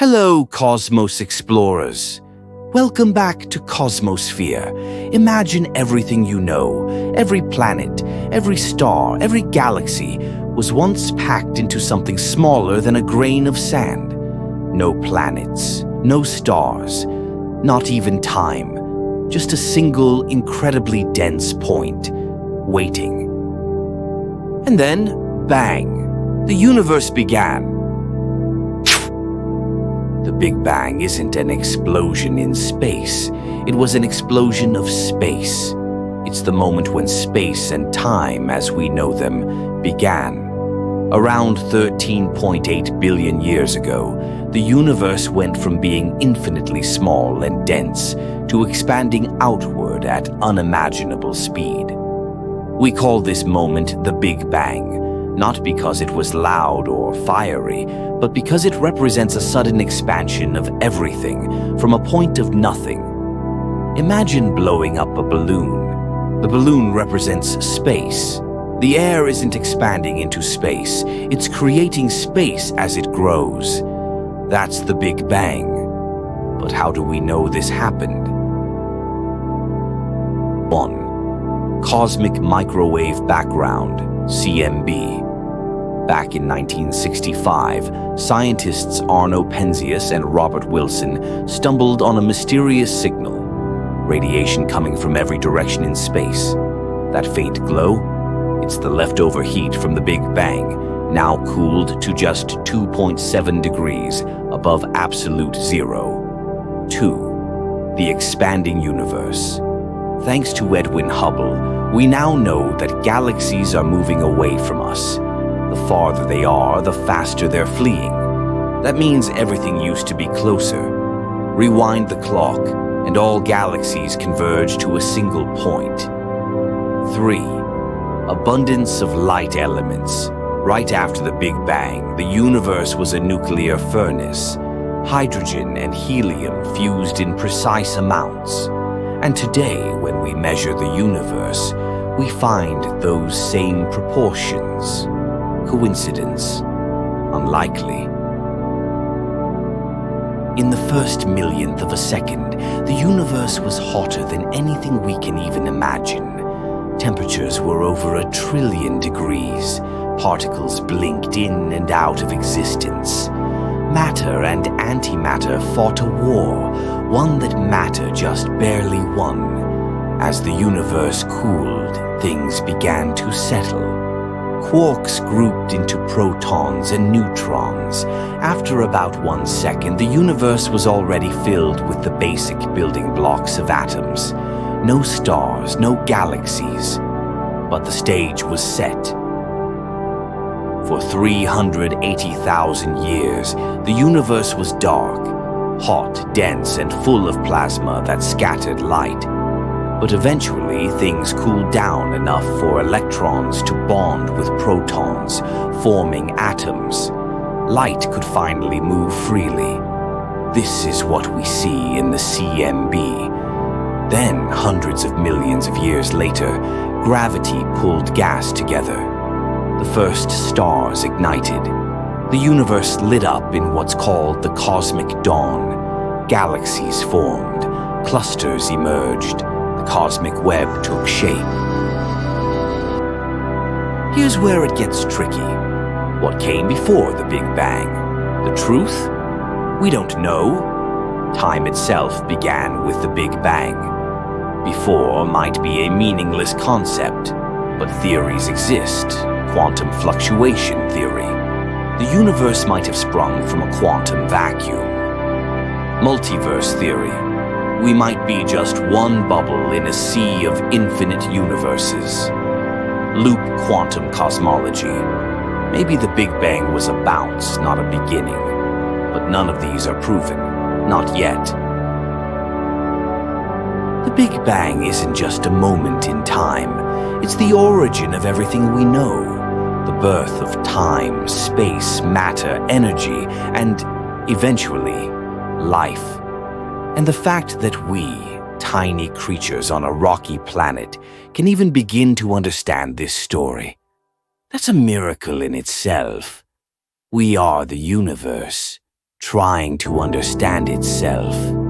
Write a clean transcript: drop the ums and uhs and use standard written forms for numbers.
Hello, Cosmos Explorers. Welcome back to Cosmosphere. Imagine everything you know, every planet, every star, every galaxy was once packed into something smaller than a grain of sand. No planets, no stars, not even time. Just a single, incredibly dense point, waiting. And then, bang, the universe began. The Big Bang isn't an explosion in space. It was an explosion of space. It's the moment when space and time, as we know them, began. Around 13.8 billion years ago, the universe went from being infinitely small and dense to expanding outward at unimaginable speed. We call this moment the Big Bang, not because it was loud or fiery, but because it represents a sudden expansion of everything from a point of nothing. Imagine blowing up a balloon. The balloon represents space. The air isn't expanding into space, it's creating space as it grows. That's the Big Bang. But how do we know this happened? 1. Cosmic Microwave Background, CMB. Back in 1965, scientists Arno Penzias and Robert Wilson stumbled on a mysterious signal. Radiation coming from every direction in space. That faint glow? It's the leftover heat from the Big Bang, now cooled to just 2.7 degrees above absolute zero. 2. The expanding universe. Thanks to Edwin Hubble, we now know that galaxies are moving away from us. The farther they are, the faster they're fleeing. That means everything used to be closer. Rewind the clock, and all galaxies converge to a single point. 3. Abundance of light elements. Right after the Big Bang, the universe was a nuclear furnace. Hydrogen and helium fused in precise amounts. And today, when we measure the universe, we find those same proportions. Coincidence? Unlikely. In the first millionth of a second, the universe was hotter than anything we can even imagine. Temperatures were over 1 trillion degrees. Particles blinked in and out of existence. Matter and antimatter fought a war, one that matter just barely won. As the universe cooled, things began to settle. Quarks grouped into protons and neutrons. After about 1 second, the universe was already filled with the basic building blocks of atoms. No stars, no galaxies. But the stage was set. For 380,000 years, the universe was dark, hot, dense, and full of plasma that scattered light. But eventually, things cooled down enough for electrons to bond with protons, forming atoms. Light could finally move freely. This is what we see in the CMB. Then, hundreds of millions of years later, gravity pulled gas together. The first stars ignited. The universe lit up in what's called the cosmic dawn. Galaxies formed. Clusters emerged. The cosmic web took shape. Here's where it gets tricky. What came before the Big Bang? The truth? We don't know. Time itself began with the Big Bang. Before might be a meaningless concept, but theories exist. Quantum fluctuation theory. The universe might have sprung from a quantum vacuum. Multiverse theory. We might be just one bubble in a sea of infinite universes. Loop quantum cosmology. Maybe the Big Bang was a bounce, not a beginning. But none of these are proven. Not yet. The Big Bang isn't just a moment in time. It's the origin of everything we know. The birth of time, space, matter, energy, and, eventually, life. And the fact that we, tiny creatures on a rocky planet, can even begin to understand this story. That's a miracle in itself. We are the universe, trying to understand itself.